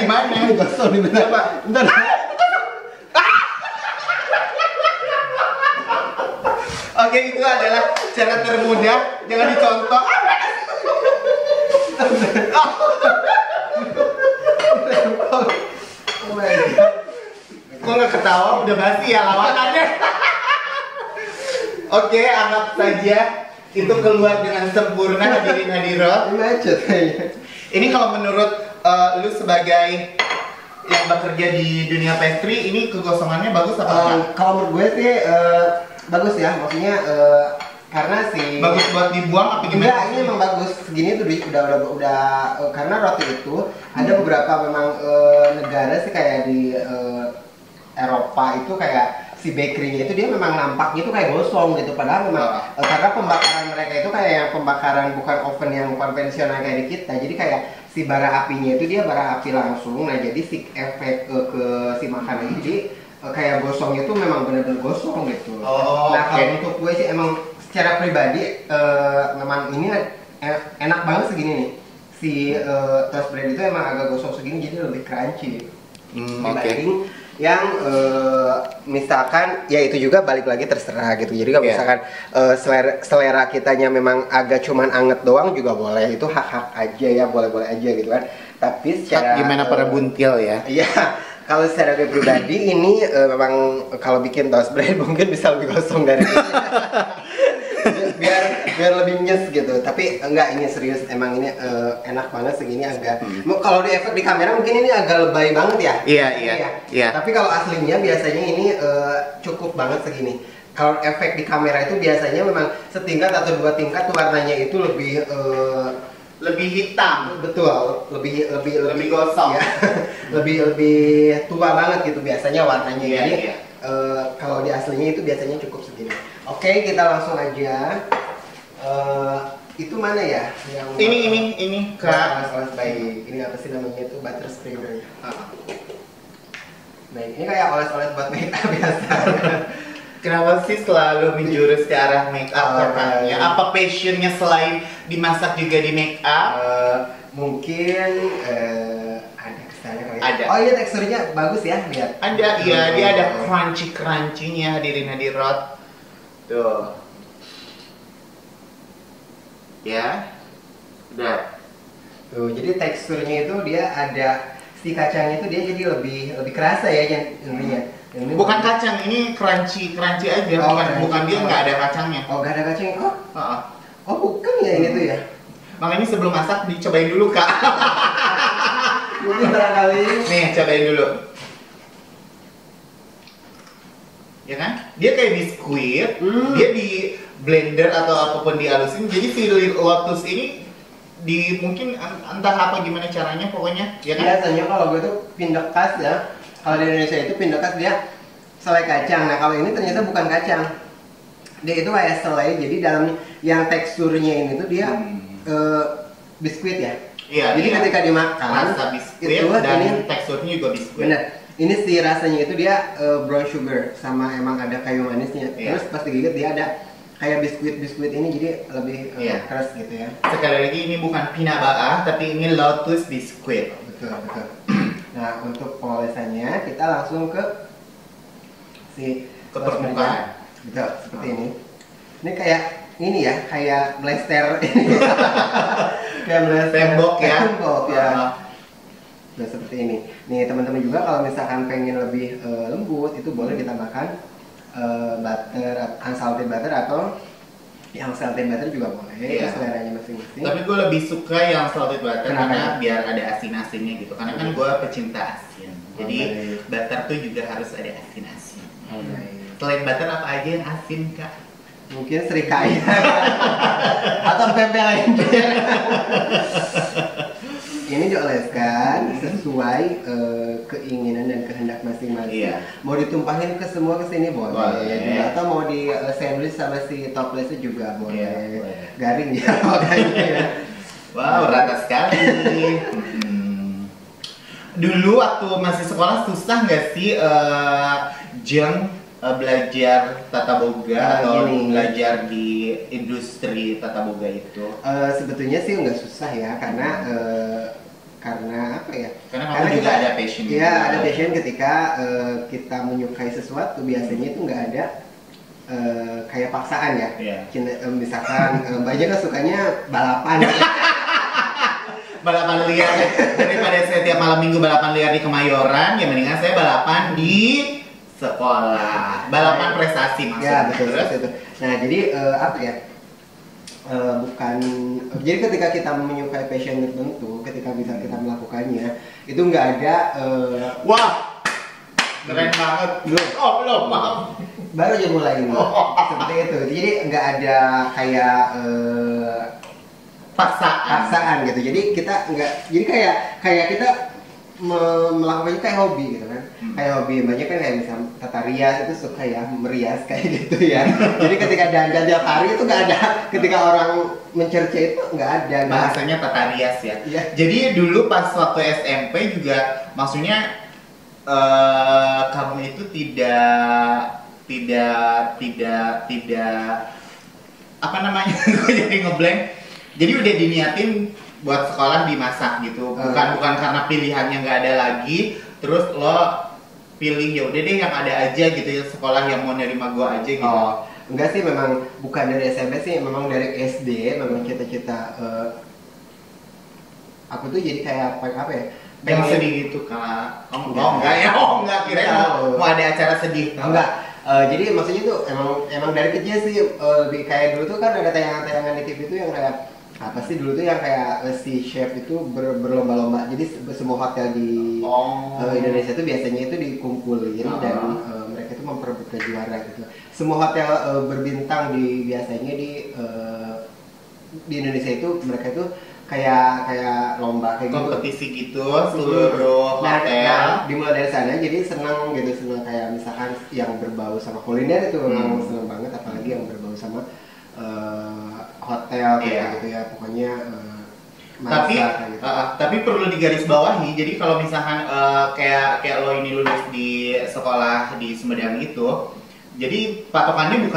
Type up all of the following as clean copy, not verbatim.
gimana? Gosong nih bentar. Coba. Bentar. Oke, itu adalah cara termudah. Jangan dicontoh. Oh my god. Kok nggak ketawa? Udah basi ya lawakannya. Oke, anggap saja itu keluar dengan sempurna hadirin hadirat. Ini macet kayaknya. Ini kalau menurut lu sebagai yang bekerja di dunia pastry, ini kegosongannya bagus apa enggak? Kalau menurut gue sih bagus ya, maksudnya karena Bagus buat dibuang apa gimana? enggak, ini emang bagus segini tuh udah karena roti itu ada beberapa memang negara sih kayak di Eropa itu kayak si bakery-nya itu dia memang nampaknya itu kayak gosong gitu, padahal memang karena pembakaran mereka itu kayak yang pembakaran bukan oven yang konvensional kayak di kita, jadi kayak si bara apinya itu dia bara api langsung, nah jadi si efek ke si makanan jadi kayak gosongnya itu memang benar-benar gosong gitu. Nah kalau untuk gue sih emang secara pribadi memang ini enak banget segini nih, si toast bread itu emang agak gosong segini jadi lebih crunchy dibanding yang misalkan ya itu juga balik lagi terserah gitu, jadi kalau misalkan selera kitanya memang agak cuman anget doang juga boleh, itu hak-hak aja ya, boleh-boleh aja gitu kan, tapi secara gimana para buntil ya? Iya, kalau secara gue pribadi ini memang kalau bikin toast bread mungkin bisa lebih gosong dari ini. biar lebih nyes gitu, tapi enggak, ini serius emang ini enak banget segini agak kalau di efek di kamera mungkin ini agak lebay banget ya. Iya. Tapi kalau aslinya biasanya ini cukup banget segini. Kalau efek di kamera itu biasanya memang setingkat atau 2 tingkat warnanya itu Lebih hitam. betul, lebih gosong. ya. lebih tua banget gitu biasanya warnanya. Iya, Jadi iya. kalau di aslinya itu biasanya cukup segini. Oke, kita langsung aja. Itu mana ya? Yang Ini Kak. oles baik. Ini apa sih namanya itu, butter spreader. Baik, ini kayak oles-oles buat make up biasa. Kenapa sih selalu menjurus ke arah make up katanya? iya. Apa passionnya selain dimasak juga di make up? Mungkin ada kesannya kali. Ada. Oh iya, teksturnya bagus ya, lihat. Ada, iya, dia ada crunchy-crunchy-nya hadirin hadirat. Tuh. Ya. Udah. Tuh, jadi teksturnya itu dia ada si kacangnya itu dia jadi lebih kerasa ya intinya. Ini Bukan kacang, ini crunchy aja, Oh, bukan dia nggak ada kacangnya. Oh, nggak ada kacangnya. Heeh. Oh, bukan ya ini tuh ya. Makanya sebelum masak dicobain dulu Kak. Mungkin barangkali. Nih, cobain dulu. Ya kan? Dia kayak biskuit, dia di blender atau apapun dihalusin. Jadi si lotus ini mungkin entah apa gimana caranya pokoknya, ya kan? Biasanya kalau gue tuh pindakas ya. Kalau di Indonesia itu pindakas dia selai kacang. Nah, kalau ini ternyata bukan kacang. Dia itu kayak selai, jadi dalam yang teksturnya ini tuh dia biskuit ya. Iya. Jadi ketika dimakan rasa biskuit itu dan ini teksturnya juga biskuit. bener. Ini si rasanya itu dia brown sugar sama emang ada kayu manisnya. Iya. Terus pas digigit dia ada kayak biskuit ini, jadi lebih keras gitu ya. Sekali lagi ini bukan pinabaa tapi ini lotus biskuit. Betul. Nah, untuk pengolesannya kita langsung ke permukaan. Betul, seperti ini. Ini kayak ini ya, kayak blaster ini. Kayak blaster Tembok ya. Tembok ya. Nah, seperti ini. Nih, teman-teman juga kalau misalkan pengen lebih lembut itu boleh ditambahkan butter, unsalted butter atau yang salted butter juga boleh, itu seleranya masing-masing. Tapi gue lebih suka yang salted butter. Kenapa? Karena biar ada asin-asinnya gitu. Karena kan gue pecinta asin. Jadi butter tuh juga harus ada asin-asin. Selain butter apa aja yang asin Kak? Mungkin serikaya atau pempek lainnya. Ini dioleskan sesuai keinginan dan kehendak masing-masing. Iya. Mau ditumpahin ke semua ke sini boleh. Boleh. Atau mau di sandwich sama si toplesnya juga boleh. Iya, boleh. Garing ya makanya ya. Wow, rata sekali. Dulu waktu masih sekolah susah nggak sih Jeng belajar tata boga atau belajar di industri tata boga itu? Sebetulnya sih nggak susah ya, karena karena apa ya? Karena kamu juga ada passion. Iya, ada passion ketika kita menyukai sesuatu biasanya itu nggak ada kayak paksaan ya. Misalkan banyak kan sukanya balapan. Balapan liar daripada saya tiap malam minggu balapan liar di Kemayoran, ya mendingan saya balapan di sekolah. Balapan prestasi maksudnya. Ya betul itu. Nah jadi apa ya? Bukan. Jadi ketika kita menyukai passion tertentu, ketika bisa kita melakukannya, itu nggak ada. Wah, keren banget. Belum, maaf. Baru aja mulai ini. Seperti itu. Jadi nggak ada kayak paksaan gitu. Jadi kita nggak. Jadi kayak kita melakukannya kayak hobi gitu kan. Kayak hobi banyak kan kayak misalnya tata rias itu suka ya merias kayak gitu ya. Jadi ketika dandan tiap hari itu nggak ada. Ketika orang mencerca itu nggak ada. Bahasanya tata rias ya. Jadi dulu pas waktu SMP juga maksudnya kamu itu tidak apa namanya? Gue jadi ngeblank. Jadi udah diniatin buat sekolah dimasak gitu, bukan karena pilihannya nggak ada lagi, terus lo pilih ya udah deh yang ada aja gitu ya, sekolah yang mau nerima gua aja gitu. Enggak sih, memang bukan dari SMP sih, memang dari SD memang cita-cita aku tuh jadi kayak apa ya? Yang sedih gitu kak? Enggak kira mau ada acara sedih. Enggak. Jadi maksudnya tuh emang dari kecil sih lebih kayak dulu tuh kan ada tayangan-tayangan di TV tuh yang kayak apa sih dulu tuh yang kayak si chef itu berlomba-lomba. Jadi semua hotel di Indonesia tuh biasanya itu dikumpulin dan mereka itu memperebutkan juara gitu. Semua hotel berbintang biasanya di Indonesia itu mereka itu kayak lomba kayak kompetisi gitu seluruh hotel. Nah, dimulai dari sana jadi senang kayak misalkan yang berbau sama kuliner itu memang senang banget, apalagi yang berbau sama hotel kayak gitu ya, pokoknya tapi perlu digarisbawahi. Jadi kalau misalkan kayak lo ini lulus di sekolah di Sumedang itu, jadi patokannya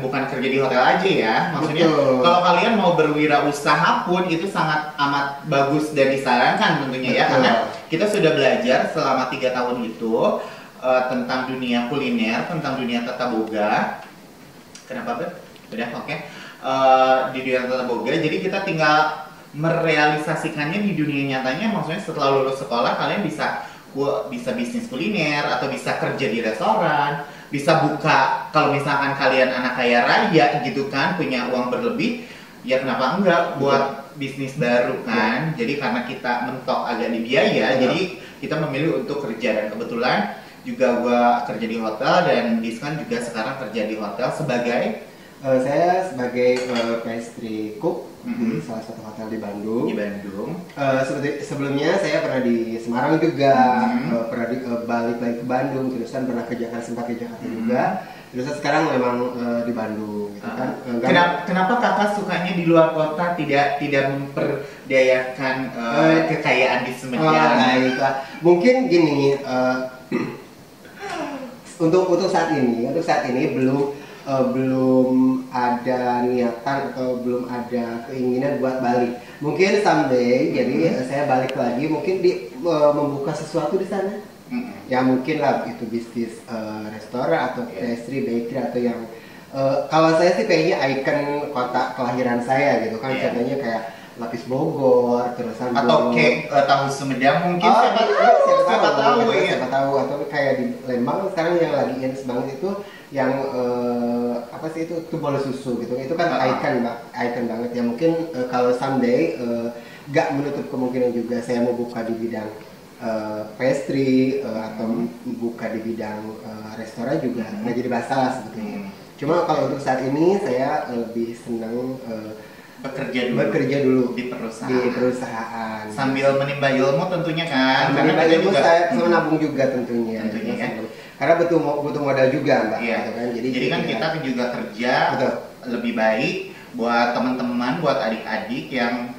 bukan kerja di hotel aja ya. Maksudnya kalau kalian mau berwirausaha pun itu sangat amat bagus dan disarankan tentunya ya, karena kita sudah belajar selama 3 tahun itu tentang dunia kuliner, tentang dunia tata boga. Kenapa Bet? Udah oke. Di dunia tata boga, jadi kita tinggal merealisasikannya di dunia nyatanya. Maksudnya setelah lulus sekolah kalian bisa bisnis kuliner atau bisa kerja di restoran, bisa buka, kalau misalkan kalian anak kaya raya gitu kan, punya uang berlebih, ya kenapa enggak buat bisnis baru kan. Jadi karena kita mentok agak di biaya, jadi kita memilih untuk kerja. Dan kebetulan juga gua kerja di hotel, dan Diskon juga sekarang kerja di hotel sebagai saya sebagai pastry cook di salah satu hotel di Bandung. Seperti sebelumnya saya pernah di Semarang juga, pernah balik lagi ke Bandung, terusan pernah ke Jakarta, sempat ke Jakarta juga. Terus sekarang memang di Bandung, gitu kan. Kenapa kakak sukanya di luar kota, tidak memperdayakan kekayaan di Sumedang? Mungkin gini, untuk saat ini belum ada niatan atau belum ada keinginan buat balik. Mungkin someday, jadi saya balik lagi, mungkin membuka sesuatu di sana. Ya mungkin lah itu bisnis restoran atau pastry, bakery atau yang kalau saya sih kayaknya ikon kota kelahiran saya gitu kan, contohnya kayak Lapis Bogor, terusan atau kayak tahu Sumedang mungkin, siapa tahu atau kayak di Lembang sekarang yang lagi ins banget itu yang apa sih itu bolu susu gitu, itu kan ikon banget ya. Mungkin kalau someday gak menutup kemungkinan juga saya mau buka di bidang pastry atau buka di bidang restoran juga nggak jadi masalah sebetulnya. Cuma kalau untuk saat ini saya lebih senang bekerja dulu di perusahaan sambil menimba ilmu tentunya kan. Menimba ilmu juga, saya sama nabung juga tentunya kan? Karena butuh modal juga Mbak. Iya. Gitu kan? Jadi kan kita juga kerja lebih baik buat teman-teman, buat adik-adik yang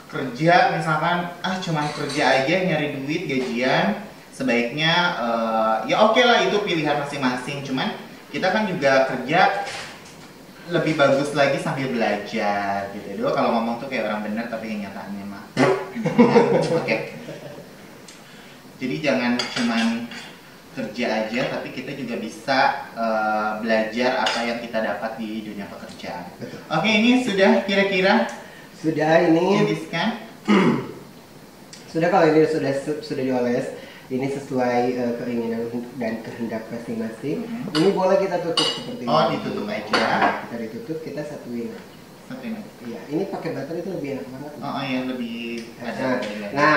kerja misalkan cuma kerja aja nyari duit gajian, sebaiknya ya oke lah itu pilihan masing-masing. Cuman kita kan juga kerja lebih bagus lagi sambil belajar gitu. Dulu kalau ngomong tuh kayak orang bener, tapi kenyataannya mah Oke. Jadi jangan cuman kerja aja, tapi kita juga bisa belajar apa yang kita dapat di dunia pekerjaan. Oke, ini sudah kira-kira Sudah ini. jeniskan. Sudah, kalau ini sudah dioles, ini sesuai keinginan dan kehendak masing-masing. Ini boleh kita tutup seperti ini. Oh, ditutup aja. Kita ditutup, kita satuin. Satuin. Iya, ini pakai butter itu lebih enak banget. Oh ya, lebih ada. Nah,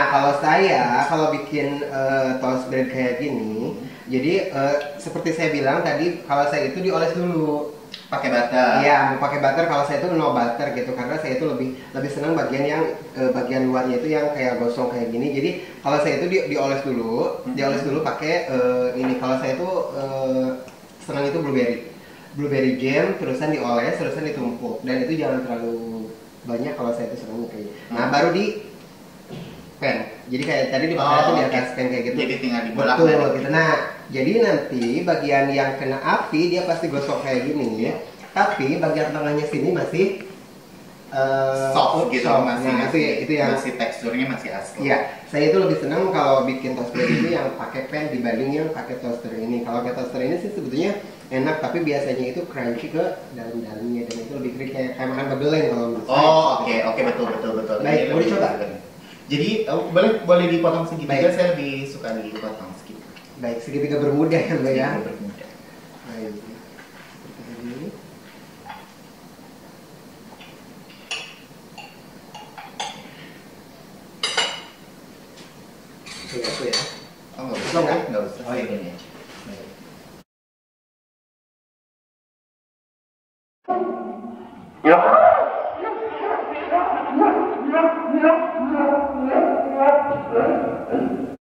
kalau bikin toast bread kayak gini, jadi seperti saya bilang tadi, kalau saya itu dioles dulu. Pakai butter. Iya, mau pakai butter. Kalau saya itu no butter gitu, karena saya itu lebih senang bagian yang bagian luarnya itu yang kayak gosong kayak gini. Jadi kalau saya itu dioles dulu pakai ini. Kalau saya itu senang itu blueberry jam, terusan dioles, terusan ditumpuk, dan itu jangan terlalu banyak kalau saya itu senangnya kayak gitu. Nah, baru di pan. Jadi kayak tadi dibakar itu di atas pan kayak gitu. Jadi tinggal dibolak. Betul gitu. Nah, jadi nanti bagian yang kena api dia pasti gosok kayak gini ya. Tapi bagian tengahnya sini masih soft gitu, masih nah, itu yang masih teksturnya masih asli. Iya, saya itu lebih senang kalau bikin toaster ini yang pakai pan dibanding yang pakai toaster ini. Kalau pakai toaster ini sih sebetulnya enak, tapi biasanya itu crunchy ke dalam-dalamnya, dan itu lebih kayak makan bebeleng kalau menurut saya. Oh, oke, betul. Baik, Ini boleh lebih coba. bener. Jadi boleh dipotong segitiga. Baik. Saya lebih suka dipotong segitiga. Baik, segitiga bermuda ya, Mbak ya. Bermuda. Baik. Seperti ini. Aku ya. Oh, nggak Usah nggak? nggak usah. Oh, iya. Ini aja. Yeah.